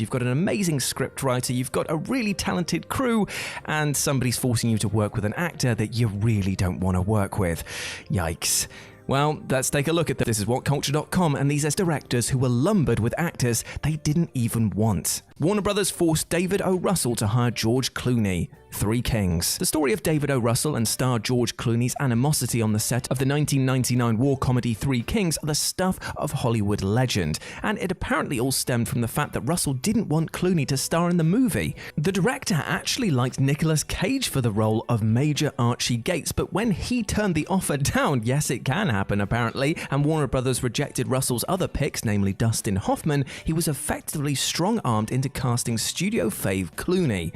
You've got an amazing scriptwriter, you've got a really talented crew, and somebody's forcing you to work with an actor that you really don't want to work with. Yikes. Well, let's take a look at this. This is Whatculture.com, and these are directors who were lumbered with actors they didn't even want. Warner Brothers forced David O. Russell to hire George Clooney. Three Kings. The story of David O. Russell and star George Clooney's animosity on the set of the 1999 war comedy Three Kings are the stuff of Hollywood legend, and it apparently all stemmed from the fact that Russell didn't want Clooney to star in the movie. The director actually liked Nicolas Cage for the role of Major Archie Gates, but when he turned the offer down, yes, it can happen apparently, and Warner Brothers rejected Russell's other picks, namely Dustin Hoffman, he was effectively strong-armed into casting studio fave Clooney.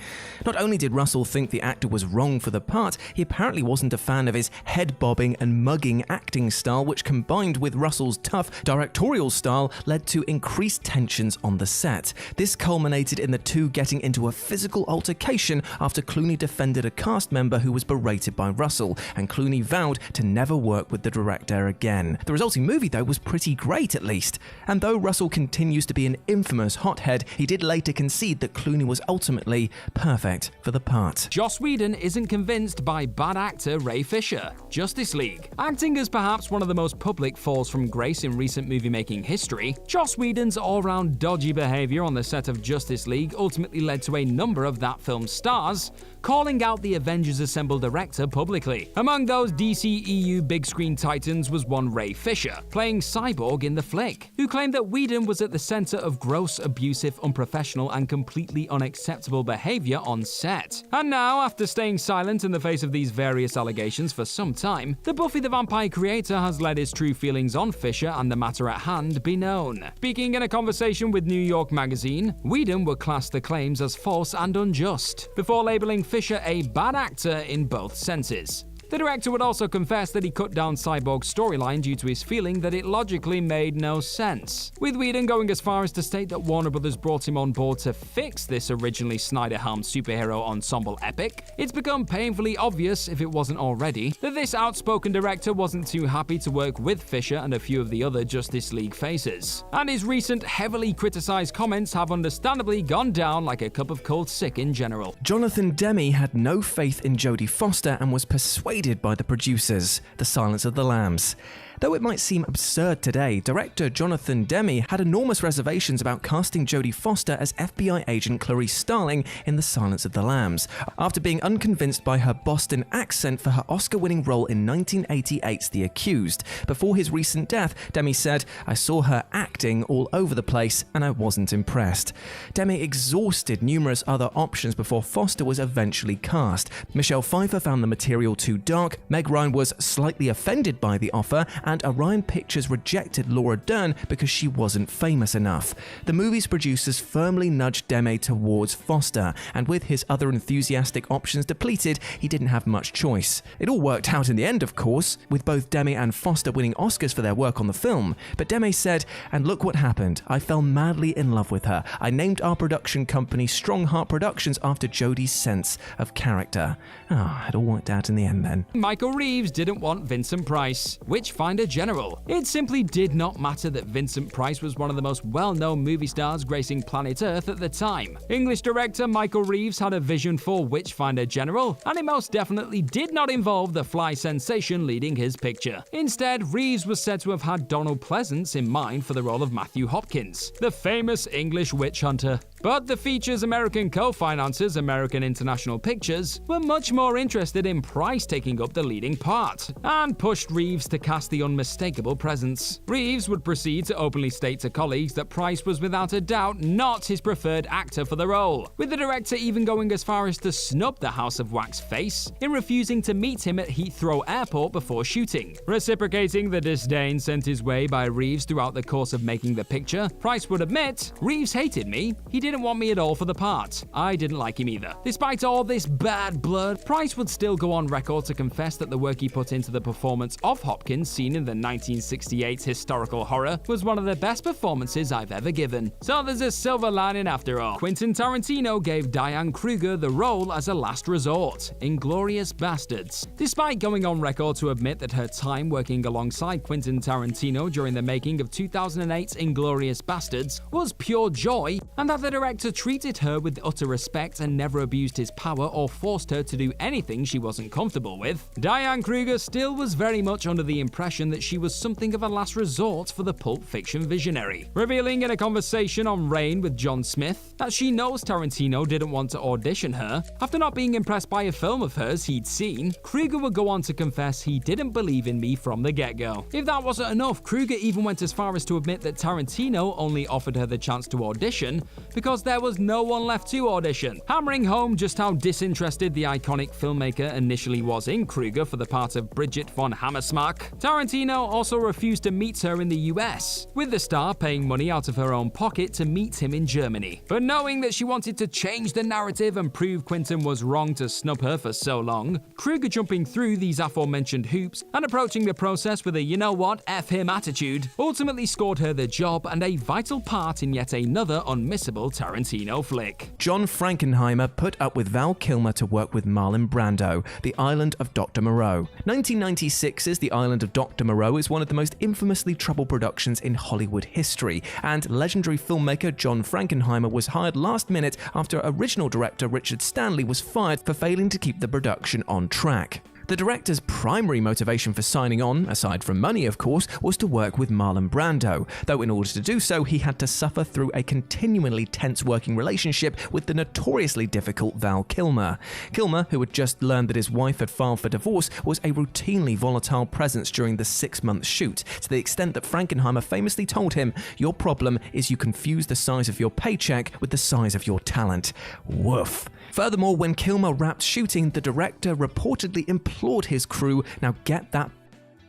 Not only did Russell think the actor was wrong for the part, he apparently wasn't a fan of his head-bobbing and mugging acting style, which combined with Russell's tough directorial style led to increased tensions on the set. This culminated in the two getting into a physical altercation after Clooney defended a cast member who was berated by Russell, and Clooney vowed to never work with the director again. The resulting movie, though, was pretty great at least, and though Russell continues to be an infamous hothead, he did later concede that Clooney was ultimately perfect for the part. Joss Whedon isn't convinced by bad actor Ray Fisher. Justice League. Acting as perhaps one of the most public falls from grace in recent movie-making history, Joss Whedon's all-round dodgy behavior on the set of Justice League ultimately led to a number of that film's stars calling out the Avengers Assemble director publicly. Among those DCEU big-screen titans was one Ray Fisher, playing Cyborg in the flick, who claimed that Whedon was at the center of gross, abusive, unprofessional, and completely unacceptable behavior on set. And now, after staying silent in the face of these various allegations for some time, the Buffy the Vampire creator has let his true feelings on Fisher and the matter at hand be known. Speaking in a conversation with New York Magazine, Whedon would class the claims as false and unjust, before labeling Fisher a bad actor in both senses. The director would also confess that he cut down Cyborg's storyline due to his feeling that it logically made no sense, with Whedon going as far as to state that Warner Brothers brought him on board to fix this originally Snyder-helmed superhero ensemble epic. It's become painfully obvious, if it wasn't already, that this outspoken director wasn't too happy to work with Fisher and a few of the other Justice League faces, and his recent heavily criticized comments have understandably gone down like a cup of cold sick in general. Jonathan Demme had no faith in Jodie Foster and was persuaded by the producers, The Silence of the Lambs. Though it might seem absurd today, director Jonathan Demme had enormous reservations about casting Jodie Foster as FBI agent Clarice Starling in The Silence of the Lambs, after being unconvinced by her Boston accent for her Oscar-winning role in 1988's The Accused. Before his recent death, Demme said, "I saw her acting all over the place and I wasn't impressed." Demme exhausted numerous other options before Foster was eventually cast. Michelle Pfeiffer found the material too dark, Meg Ryan was slightly offended by the offer, and Orion Pictures rejected Laura Dern because she wasn't famous enough. The movie's producers firmly nudged Demme towards Foster, and with his other enthusiastic options depleted, he didn't have much choice. It all worked out in the end, of course, with both Demme and Foster winning Oscars for their work on the film. But Demme said, "And look what happened. I fell madly in love with her. I named our production company Strongheart Productions after Jodie's sense of character." It all worked out in the end then. Michael Reeves didn't want Vincent Price, Witchfinder General. It simply did not matter that Vincent Price was one of the most well-known movie stars gracing planet Earth at the time. English director Michael Reeves had a vision for Witchfinder General, and it most definitely did not involve the fly sensation leading his picture. Instead, Reeves was said to have had Donald Pleasance in mind for the role of Matthew Hopkins, the famous English witch hunter. But the feature's American co-financers, American International Pictures, were much more interested in Price taking up the leading part, and pushed Reeves to cast the unmistakable presence. Reeves would proceed to openly state to colleagues that Price was without a doubt not his preferred actor for the role, with the director even going as far as to snub the House of Wax face in refusing to meet him at Heathrow Airport before shooting. Reciprocating the disdain sent his way by Reeves throughout the course of making the picture, Price would admit, "Reeves hated me. He didn't want me at all for the part. I didn't like him either." Despite all this bad blood, Price would still go on record to confess that the work he put into the performance of Hopkins, seen in the 1968 historical horror, was one of the best performances I've ever given. So there's a silver lining after all. Quentin Tarantino gave Diane Kruger the role as a last resort, Inglourious Basterds. Despite going on record to admit that her time working alongside Quentin Tarantino during the making of 2008's Inglourious Basterds was pure joy, and that the director treated her with utter respect and never abused his power or forced her to do anything she wasn't comfortable with, Diane Kruger still was very much under the impression that she was something of a last resort for the Pulp Fiction visionary, revealing in a conversation on Rain with John Smith that she knows Tarantino didn't want to audition her. After not being impressed by a film of hers he'd seen, Kruger would go on to confess he didn't believe in me from the get-go. If that wasn't enough, Kruger even went as far as to admit that Tarantino only offered her the chance to audition because there was no one left to audition, hammering home just how disinterested the iconic filmmaker initially was in Kruger for the part of Bridget von Hammersmark. Tarantino also refused to meet her in the US, with the star paying money out of her own pocket to meet him in Germany. But knowing that she wanted to change the narrative and prove Quentin was wrong to snub her for so long, Kruger jumping through these aforementioned hoops and approaching the process with a you know what, F him attitude, ultimately scored her the job and a vital part in yet another unmissable Tarantino flick. John Frankenheimer put up with Val Kilmer to work with Marlon Brando, The Island of Dr. Moreau. 1996's The Island of Dr. Moreau is one of the most infamously troubled productions in Hollywood history, and legendary filmmaker John Frankenheimer was hired last minute after original director Richard Stanley was fired for failing to keep the production on track. The director's primary motivation for signing on, aside from money of course, was to work with Marlon Brando, though in order to do so he had to suffer through a continually tense working relationship with the notoriously difficult Val Kilmer. Kilmer, who had just learned that his wife had filed for divorce, was a routinely volatile presence during the 6-month shoot, to the extent that Frankenheimer famously told him, "Your problem is you confuse the size of your paycheck with the size of your talent." Woof. Furthermore, when Kilmer wrapped shooting, the director reportedly implored his crew, "Now get that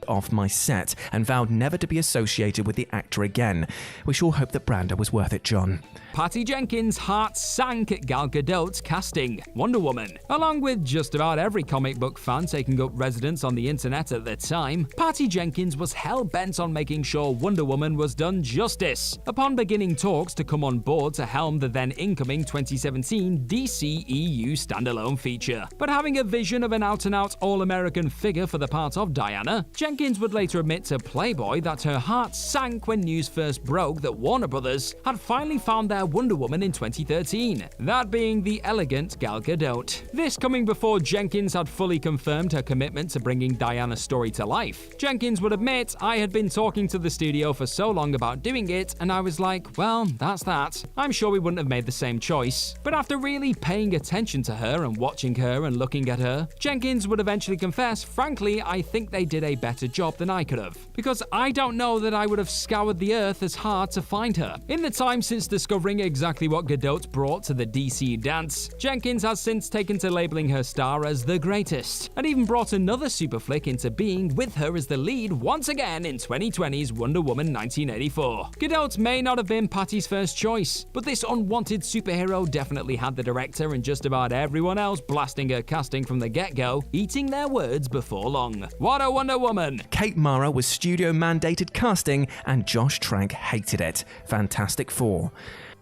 off my set," and vowed never to be associated with the actor again. We sure hope that Brando was worth it, John. Patty Jenkins' heart sank at Gal Gadot's casting, Wonder Woman. Along with just about every comic book fan taking up residence on the internet at the time, Patty Jenkins was hell-bent on making sure Wonder Woman was done justice, upon beginning talks to come on board to helm the then incoming 2017 DC EU standalone feature. But having a vision of an out-and-out all-American figure for the part of Diana, Jenkins would later admit to Playboy that her heart sank when news first broke that Warner Brothers had finally found their Wonder Woman in 2013, that being the elegant Gal Gadot. This coming before Jenkins had fully confirmed her commitment to bringing Diana's story to life. Jenkins would admit, "I had been talking to the studio for so long about doing it, and I was like, well, that's that. I'm sure we wouldn't have made the same choice." But after really paying attention to her and watching her and looking at her, Jenkins would eventually confess, "Frankly, I think they did a better job than I could have, because I don't know that I would have scoured the earth as hard to find her." In the time since discovering exactly what Gadot brought to the DC dance, Jenkins has since taken to labeling her star as the greatest, and even brought another super flick into being with her as the lead once again in 2020's Wonder Woman 1984. Gadot may not have been Patty's first choice, but this unwanted superhero definitely had the director and just about everyone else blasting her casting from the get-go, eating their words before long. What a Wonder Woman! Kate Mara was studio-mandated casting, and Josh Trank hated it. Fantastic Four.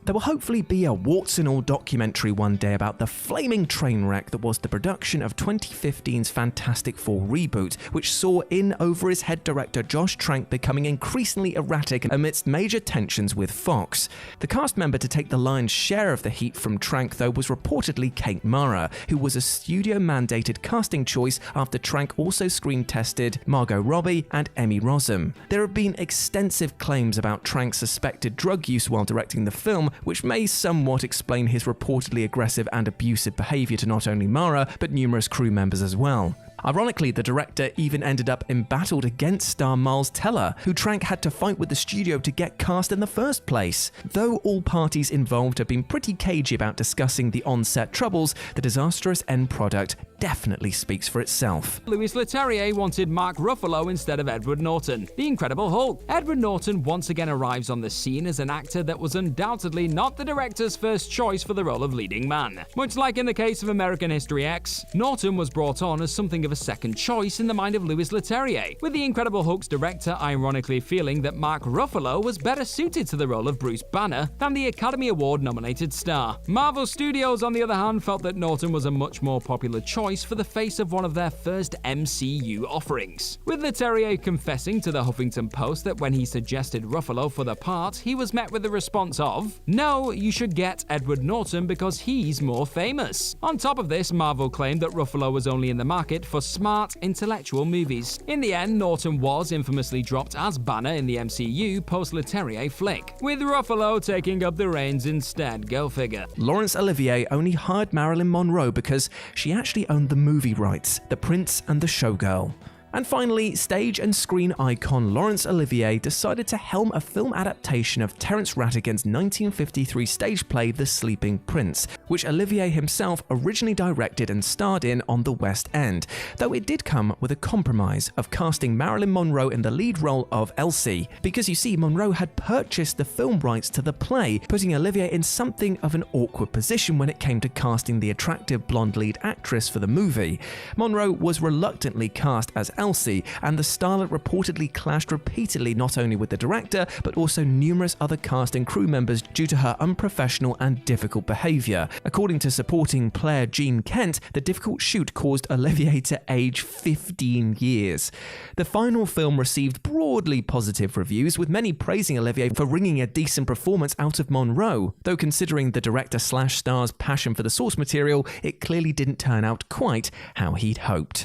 There will hopefully be a warts and all documentary one day about the flaming train wreck that was the production of 2015's Fantastic Four reboot, which saw in-over-his-head director Josh Trank becoming increasingly erratic amidst major tensions with Fox. The cast member to take the lion's share of the heat from Trank, though, was reportedly Kate Mara, who was a studio-mandated casting choice after Trank also screen-tested Margot Robbie and Emmy Rossum. There have been extensive claims about Trank's suspected drug use while directing the film, which may somewhat explain his reportedly aggressive and abusive behavior to not only Mara, but numerous crew members as well. Ironically, the director even ended up embattled against star Miles Teller, who Trank had to fight with the studio to get cast in the first place. Though all parties involved have been pretty cagey about discussing the on-set troubles, the disastrous end product definitely speaks for itself. Louis Leterrier wanted Mark Ruffalo instead of Edward Norton, the Incredible Hulk. Edward Norton once again arrives on the scene as an actor that was undoubtedly not the director's first choice for the role of leading man. Much like in the case of American History X, Norton was brought on as something of a second choice in the mind of Louis Leterrier, with the Incredible Hulk's director ironically feeling that Mark Ruffalo was better suited to the role of Bruce Banner than the Academy Award-nominated star. Marvel Studios, on the other hand, felt that Norton was a much more popular choice for the face of one of their first MCU offerings, with Leterrier confessing to the Huffington Post that when he suggested Ruffalo for the part, he was met with the response of, "No, you should get Edward Norton because he's more famous." On top of this, Marvel claimed that Ruffalo was only in the market for smart, intellectual movies. In the end, Norton was infamously dropped as Banner in the MCU post-Leterrier flick, with Ruffalo taking up the reins instead, go figure. Laurence Olivier only hired Marilyn Monroe because she actually owned the movie rights, The Prince and the Showgirl. And finally, stage and screen icon Laurence Olivier decided to helm a film adaptation of Terence Rattigan's 1953 stage play The Sleeping Prince, which Olivier himself originally directed and starred in on the West End, though it did come with a compromise of casting Marilyn Monroe in the lead role of Elsie, because you see, Monroe had purchased the film rights to the play, putting Olivier in something of an awkward position when it came to casting the attractive blonde lead actress for the movie. Monroe was reluctantly cast as Elsie, and the starlet reportedly clashed repeatedly not only with the director, but also numerous other cast and crew members due to her unprofessional and difficult behaviour. According to supporting player Gene Kent, the difficult shoot caused Olivier to age 15 years. The final film received broadly positive reviews, with many praising Olivier for wringing a decent performance out of Monroe, though considering the director/star's passion for the source material, it clearly didn't turn out quite how he'd hoped.